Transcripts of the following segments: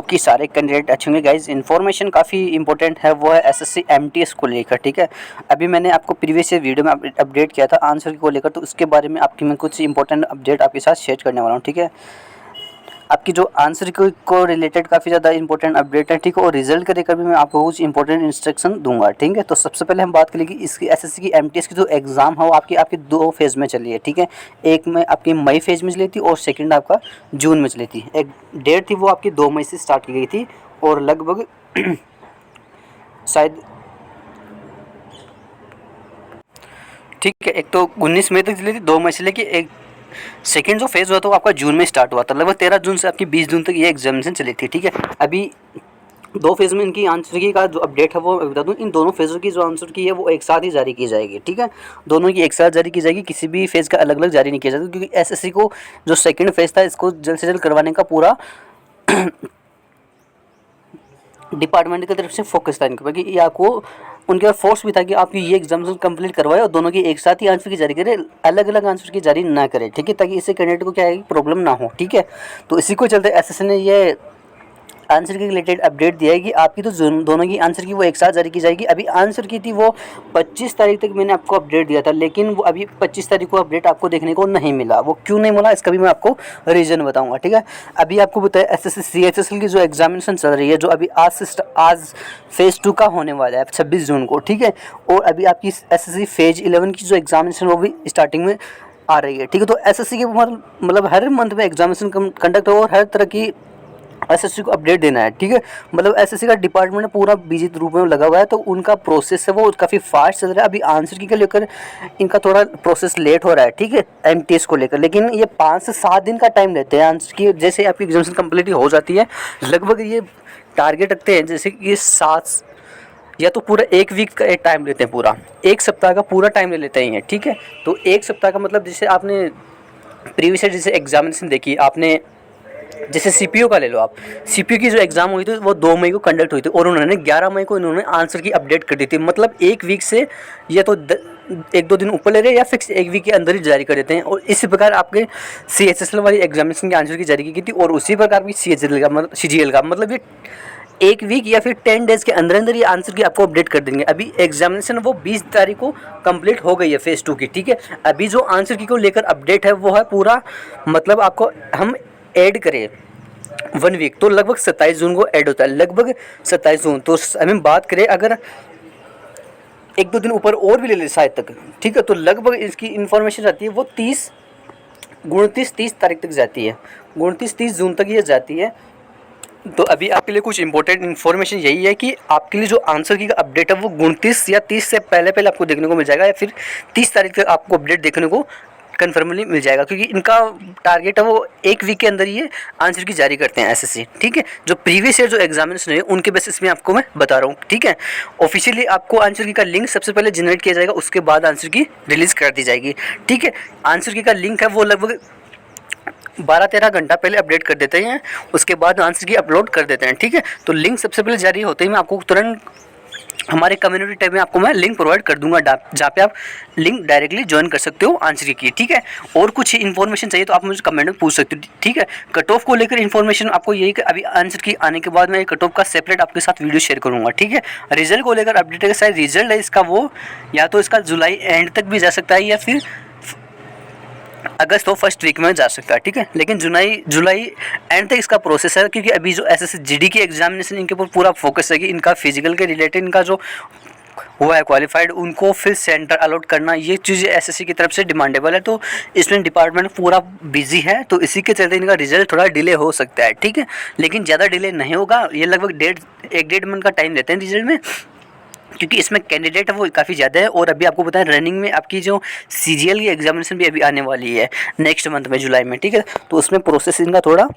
कि सारे कैंडिडेट अच्छे होंगे। गाइज इन्फॉर्मेशन काफ़ी इंपॉर्टेंट है, वो है एसएससी एमटीएस को लेकर। ठीक है, अभी मैंने आपको प्रीवियस वीडियो में अपडेट किया था आंसर को लेकर, तो उसके बारे में आपकी मैं कुछ इंपॉर्टेंट अपडेट आपके साथ शेयर करने वाला हूँ। ठीक है, आपकी जो आंसर को रिलेटेड काफ़ी ज़्यादा इंपॉर्टेंट अपडेट है। ठीक है, और रिजल्ट को लेकर भी मैं आपको कुछ इंपॉर्टेंट इंस्ट्रक्शन दूंगा। ठीक है, तो सबसे पहले हम बात करेंगे इसकी एसएससी की एमटीएस की जो एग्ज़ाम है वो आपकी दो फेज़ में चली है। ठीक है, एक में आपकी मई फेज़ में चली थी और सेकंड आपका जून में चली थी। एक डेट थी वो आपकी 2 मई से स्टार्ट की गई थी और लगभग शायद ठीक है, एक तो 19 मई तक चली थी, 2 मई से लेके एक सेकेंड जो फेज़ हुआ था वो आपका जून में स्टार्ट हुआ था। लगभग 13 जून से आपकी 20 जून तक ये एग्जामिनेशन चली थी। ठीक है, अभी दो फेज़ में इनकी आंसर की का जो अपडेट है वो बता दूं, इन दोनों फेज़ों की जो आंसर की है वो एक साथ ही जारी की जाएगी। ठीक है, दोनों की एक साथ जारी की जाएगी, किसी भी फेज़ का अलग अलग जारी नहीं किया जाएगा, क्योंकि एसएससी को जो सेकेंड फेज़ था इसको जल्द से जल्द करवाने का पूरा डिपार्टमेंट की तरफ से फोकस था इनके, क्योंकि ये आपको उनके पास फोर्स भी था कि आपकी ये एग्जाम कंप्लीट करवाए और दोनों की एक साथ ही आंसर की जारी करे, अलग अलग आंसर की जारी ना करे। ठीक है, ताकि इससे कैंडिडेट को क्या है प्रॉब्लम ना हो। ठीक है, तो इसी को चलते एसएससी ने ये आंसर के रिलेटेड अपडेट दिया है कि आपकी तो दोनों की आंसर की वो एक साथ जारी की जाएगी। अभी आंसर की थी वो 25 तारीख तक मैंने आपको अपडेट दिया था, लेकिन वो अभी 25 तारीख को अपडेट आपको देखने को नहीं मिला। वो क्यों नहीं मिला इसका भी मैं आपको रीज़न बताऊंगा। ठीक है, अभी आपको बताया एसएससी सीएचएसएल की जो एग्जामिनेशन चल रही है, जो अभी आज फेज़ 2 का होने वाला है 26 जून को। ठीक है, और अभी आपकी एसएससी फेज 11 की जो एग्जामिनेशन वो भी स्टार्टिंग में आ रही है। ठीक है, तो एसएससी के मतलब हर मंथ में एग्जामिनेशन कंडक्ट हो और हर तरह की एसएससी को अपडेट देना है। ठीक है, मतलब एसएससी का डिपार्टमेंट पूरा बिजी रूप में लगा हुआ है, तो उनका प्रोसेस है वो काफ़ी फास्ट चल रहा है। अभी आंसर की लेकर इनका थोड़ा प्रोसेस लेट हो रहा है। ठीक है, एमटीएस को लेकर, लेकिन ये 5 से 7 दिन का टाइम लेते हैं आंसर की। जैसे आपकी एग्जामिनेशन कंप्लीट हो जाती है, लगभग ये टारगेट रखते हैं जैसे कि ये 7 या तो पूरा 1 वीक का एक टाइम लेते हैं, पूरा 1 सप्ताह का पूरा टाइम ले लेते हैं। ठीक है, तो 1 सप्ताह का मतलब जैसे आपने प्रीवियस जैसे एग्जामिनेशन देखी आपने, जैसे सीपीयू का ले लो आप, सीपीयू की जो एग्ज़ाम हुई थी वो 2 मई को कंडक्ट हुई थी और उन्होंने 11 मई को इन्होंने आंसर की अपडेट कर दी थी। मतलब 1 वीक से या तो 1-2 दिन ऊपर ले रहे हैं या फिक्स 1 वीक के अंदर ही जारी कर देते हैं। और इसी प्रकार आपके सीएचएसएल वाली एग्जामिनेशन के आंसर की जारी की गई थी और उसी प्रकार की सीजीएल का मतलब ये 1 वीक या फिर 10 डेज़ के अंदर अंदर ये आंसर की आपको अपडेट कर देंगे। अभी एग्जामिनेशन वो 20 तारीख को कंप्लीट हो गई है फेज़ 2 की। ठीक है, अभी जो आंसर की को लेकर अपडेट है वो है पूरा, मतलब आपको हम ऐड करें 1 वीक तो लगभग 27 जून को ऐड होता है, लगभग 27 जून। तो हमें बात करें अगर 1-2 दिन ऊपर और भी ले ले शायद तक, ठीक है, तो लगभग इसकी इन्फॉर्मेशन रहती है वो 29-30 तारीख तक जाती है, 29-30 जून तक ये जाती है। तो अभी आपके लिए कुछ इंपॉर्टेंट इन्फॉर्मेशन यही है कि आपके लिए जो आंसर की अपडेट है वो 29 या 30 से पहले पहले आपको देखने को मिल जाएगा, या फिर 30 तारीख तक आपको अपडेट देखने को कन्फर्मली मिल जाएगा, क्योंकि इनका टारगेट है वो 1 वीक के अंदर ये आंसर की जारी करते हैं एसएससी। ठीक है, जो प्रीवियस ईयर जो एग्जामिनेशन है उनके बेसिस में आपको मैं बता रहा हूँ। ठीक है, ऑफिशियली आपको आंसर की का लिंक सबसे पहले जनरेट किया जाएगा, उसके बाद आंसर की रिलीज़ कर दी जाएगी। ठीक है, आंसर की का लिंक है वो लगभग 12-13 घंटा पहले अपडेट कर देते हैं, उसके बाद आंसर की अपलोड कर देते हैं। ठीक है, तो लिंक सबसे पहले जारी होते ही मैं आपको तुरंत हमारे कम्युनिटी टैब में आपको मैं लिंक प्रोवाइड कर दूंगा, जहाँ पे आप लिंक डायरेक्टली ज्वाइन कर सकते हो आंसर की। ठीक है, और कुछ इन्फॉर्मेशन चाहिए तो आप मुझे कमेंट में पूछ सकते हो। ठीक है, कट ऑफ को लेकर इन्फॉर्मेशन आपको यही कि अभी आंसर की आने के बाद मैं कट ऑफ का सेपरेट आपके साथ वीडियो शेयर करूँगा। ठीक है, रिजल्ट को लेकर अपडेट है, शायद रिजल्ट है इसका वो या तो इसका जुलाई एंड तक भी जा सकता है या फिर अगस्त हो फर्स्ट वीक में जा सकता है। ठीक है, लेकिन जुलाई एंड तक इसका प्रोसेस है, क्योंकि अभी जो एसएससी जीडी की एग्जामिनेशन इनके ऊपर पूरा फोकस है कि इनका फिजिकल के रिलेटेड इनका जो हुआ है क्वालिफाइड उनको फिर सेंटर अलॉट करना, ये चीज़ एसएससी की तरफ से डिमांडेबल है। तो इसमें डिपार्टमेंट पूरा बिजी है, तो इसी के चलते इनका रिजल्ट थोड़ा डिले हो सकता है। ठीक है, लेकिन ज़्यादा डिले नहीं होगा, ये लगभग 1-1.5 मंथ का टाइम लेते हैं रिजल्ट में, क्योंकि इसमें कैंडिडेट है वो काफ़ी ज़्यादा है। और अभी आपको बताएं रनिंग में आपकी जो सीजीएल की एग्जामिनेशन भी अभी आने वाली है नेक्स्ट मंथ में जुलाई में। ठीक है, तो उसमें प्रोसेस इनका थोड़ा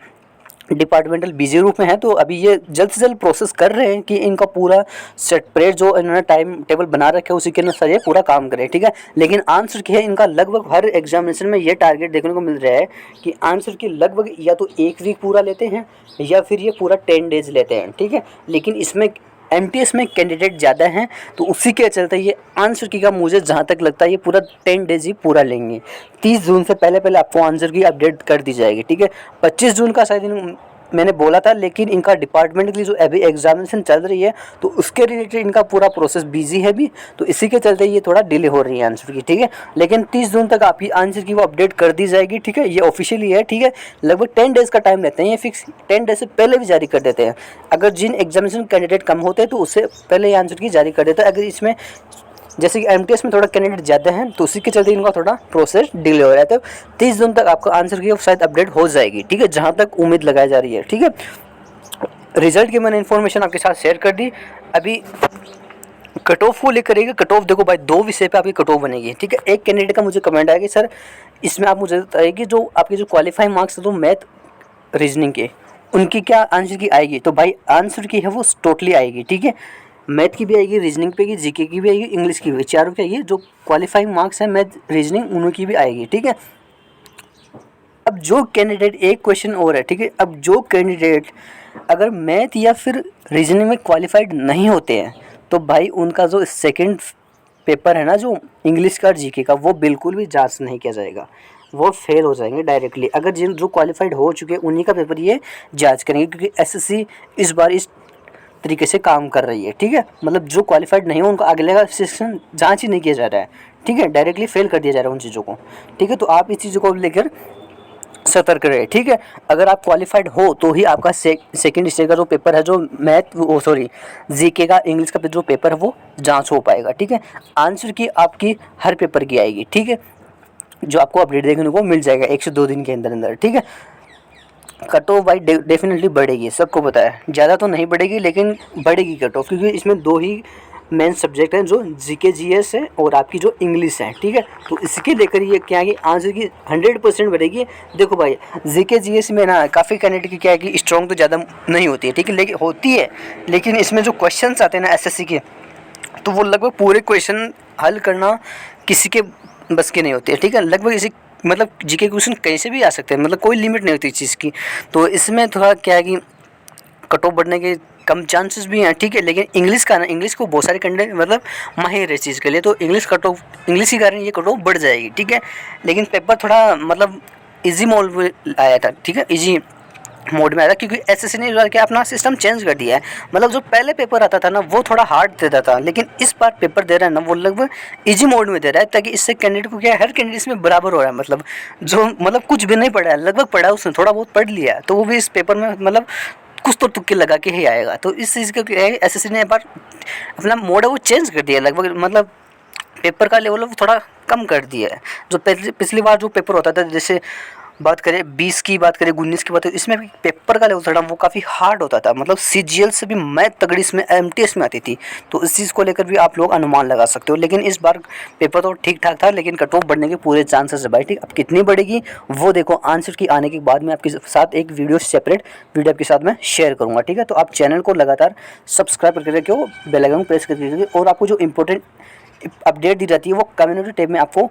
डिपार्टमेंटल बिजी रूप में है, तो अभी ये जल्द से जल्द प्रोसेस कर रहे हैं कि इनका पूरा सेपरेट जो इन्होंने टाइम टेबल बना रखा है उसी के अनुसार ये पूरा काम करें। ठीक है, लेकिन आंसर की है इनका लगभग हर एग्जामिनेशन में ये टारगेट देखने को मिल रहा है कि आंसर की लगभग या तो 1 वीक पूरा लेते हैं या फिर ये पूरा 10 डेज लेते हैं। ठीक है, लेकिन इसमें एमटीएस में कैंडिडेट ज़्यादा हैं, तो उसी के चलते ये आंसर की का मुझे जहाँ तक लगता है ये पूरा 10 डेज ही पूरा लेंगे। 30 जून से पहले पहले आपको आंसर की अपडेट कर दी जाएगी। ठीक है, 25 जून का शायद मैंने बोला था, लेकिन इनका डिपार्टमेंट की जो अभी एग्जामिनेशन चल रही है तो उसके रिलेटेड इनका पूरा प्रोसेस बिजी है भी, तो इसी के चलते ये थोड़ा डिले हो रही है आंसर की, ठीक है। लेकिन 30 जून तक आपकी आंसर की वो अपडेट कर दी जाएगी, ठीक है। ये ऑफिशियली है, ठीक है। लगभग 10 डेज़ का टाइम लेते हैं, ये फिक्स 10 डेज से पहले भी जारी कर देते हैं। अगर जिन एग्जामिनेशन कैंडिडेट कम होते हैं तो उससे पहले ये आंसर की जारी कर देते हैं। अगर इसमें जैसे कि एमटीएस में थोड़ा कैंडिडेट ज़्यादा हैं तो उसी के चलते इनका थोड़ा प्रोसेस डिले हो रहा है। तो 30 जून तक आपका आंसर की शायद अपडेट हो जाएगी, ठीक है, जहाँ तक उम्मीद लगाई जा रही है, ठीक है। रिजल्ट की मैंने इन्फॉर्मेशन आपके साथ शेयर कर दी। अभी कट ऑफ को लेकर रहेगा। कट ऑफ देखो भाई, 2 विषय पे आपकी कट ऑफ बनेगी, ठीक है। एक कैंडिडेट का मुझे कमेंट आया कि सर इसमें आप मुझे बताइए कि जो आपके जो क्वालिफाइंग मार्क्स है तो मैथ रीजनिंग के, उनकी क्या आंसर की आएगी। तो भाई आंसर की है वो टोटली आएगी, ठीक है। मैथ की भी आएगी, रीजनिंग पे की, जीके की भी आएगी, इंग्लिश की भी, चारों की आएगी। जो क्वालिफाइंग मार्क्स है मैथ रीजनिंग उनकी भी आएगी, ठीक है। अब जो कैंडिडेट, एक क्वेश्चन और है, ठीक है। अब जो कैंडिडेट अगर मैथ या फिर रीजनिंग में क्वालिफाइड नहीं होते हैं तो भाई उनका जो सेकंड पेपर है ना, जो इंग्लिश का और जीके का, वो बिल्कुल भी जांच नहीं किया जाएगा, वो फेल हो जाएंगे डायरेक्टली। अगर जिन जो क्वालिफाइड हो चुके हैं उन्हीं का पेपर ये जांच करेंगे, क्योंकि एसएससी इस बार इस तरीके से काम कर रही है, ठीक है। मतलब जो क्वालिफाइड नहीं हो उनका अगले का सेक्शन जांच ही नहीं किया जा रहा है, ठीक है। डायरेक्टली फेल कर दिया जा रहा है उन चीज़ों को, ठीक है। तो आप इस चीज़ों को लेकर सतर्क रहे, ठीक है। अगर आप क्वालिफाइड हो तो ही आपका सेकंड स्टेज का जो पेपर है, जो मैथ वो सॉरी जीके का इंग्लिश का जो पेपर है वो जांच हो पाएगा, ठीक है। आंसर की आपकी हर पेपर की आएगी, ठीक है, जो आपको अपडेट देखने को मिल जाएगा 1 से 2 दिन के अंदर अंदर, ठीक है। कट ऑफ भाई डेफिनेटली बढ़ेगी, सबको पता है। ज़्यादा तो नहीं बढ़ेगी लेकिन बढ़ेगी कट ऑफ, क्योंकि इसमें 2 ही मेन सब्जेक्ट हैं, जो जीके जीएस है और आपकी जो इंग्लिश है, ठीक है। तो इसके लेकर ये क्या है कि आंसर की 100% बढ़ेगी। देखो भाई जीके जीएस में ना काफ़ी कैंडिडेट की क्या है कि स्ट्रॉन्ग तो ज़्यादा नहीं होती है, ठीक है, लेकिन होती है। लेकिन इसमें जो क्वेश्चन आते हैं ना एसएससी के, तो वो लगभग पूरे क्वेश्चन हल करना किसी के बस के नहीं होते हैं, ठीक है। लगभग इसी मतलब जीके क्वेश्चन कैसे भी आ सकते हैं, मतलब कोई लिमिट नहीं होती इस चीज़ की। तो इसमें थोड़ा क्या है कि कट ऑफ बढ़ने के कम चांसेस भी हैं, ठीक है। लेकिन इंग्लिश का ना, इंग्लिश को बहुत सारे कैंडिडेट मतलब माहिर है इस चीज़ के लिए, तो इंग्लिश कट ऑफ, इंग्लिश के कारण ये कट ऑफ बढ़ जाएगी, ठीक है। लेकिन पेपर थोड़ा मतलब इजी मोड में आया था, ठीक है, इजी मोड में आया था, क्योंकि एसएससी ने इस बार क्या अपना सिस्टम चेंज कर दिया है। मतलब जो पहले पेपर आता था ना वो थोड़ा हार्ड देता था, लेकिन इस बार पेपर दे रहा है ना वो लगभग इजी मोड में दे रहा है, ताकि इससे कैंडिडेट को क्या है, हर कैंडिडेट में बराबर हो रहा है। मतलब जो मतलब कुछ भी नहीं पढ़ा है, लगभग पढ़ा है उसने, थोड़ा बहुत पढ़ लिया है, तो वो भी इस पेपर में मतलब कुछ तो तुक्के लगा के ही आएगा। तो इस चीज़ का क्या है, एसएससी ने एक बार अपना मोड है वो चेंज कर दिया लगभग, मतलब पेपर का लेवल थोड़ा कम कर दिया है। जो पिछली बार जो पेपर होता था, जैसे बात करें 20 की, बात करें 19 की, बात करें इसमें भी पेपर का लेवल थोड़ा वो काफ़ी हार्ड होता था। मतलब सीजीएल से भी मैथ तगड़ी इसमें एमटीएस में आती थी, तो इस चीज़ को लेकर भी आप लोग अनुमान लगा सकते हो। लेकिन इस बार पेपर तो ठीक ठाक था, लेकिन कट ऑफ बढ़ने के पूरे चांसेस है भाई, ठीक। अब कितनी बढ़ेगी वो देखो आंसर की आने के बाद में आपके साथ एक वीडियो, सेपरेट वीडियो आपके साथ में शेयर करूँगा, ठीक है। तो आप चैनल को लगातार सब्सक्राइब करके रखियो, बेल आइकन प्रेस करके रखिए, और आपको जो इंपॉर्टेंट अपडेट दी जाती है वो कम्युनिटी टैब में आपको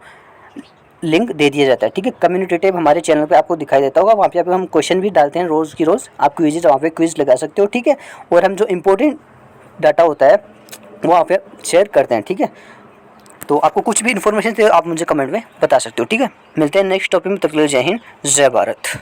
लिंक दे दिया जाता है, ठीक है। कम्युनिटी टैब हमारे चैनल पे आपको दिखाई देता होगा, वहाँ पे हम क्वेश्चन भी डालते हैं रोज़ की रोज़, आप क्विज वहाँ पे क्विज लगा सकते हो, ठीक है। और हम जो इम्पोर्टेंट डाटा होता है वो वहाँ पे शेयर करते हैं, ठीक है। तो आपको कुछ भी इन्फॉर्मेशन चाहिए आप मुझे कमेंट में बता सकते हो, ठीक है। मिलते हैं नेक्स्ट टॉपिक में, तब तक के लिए जय हिंद, जय भारत।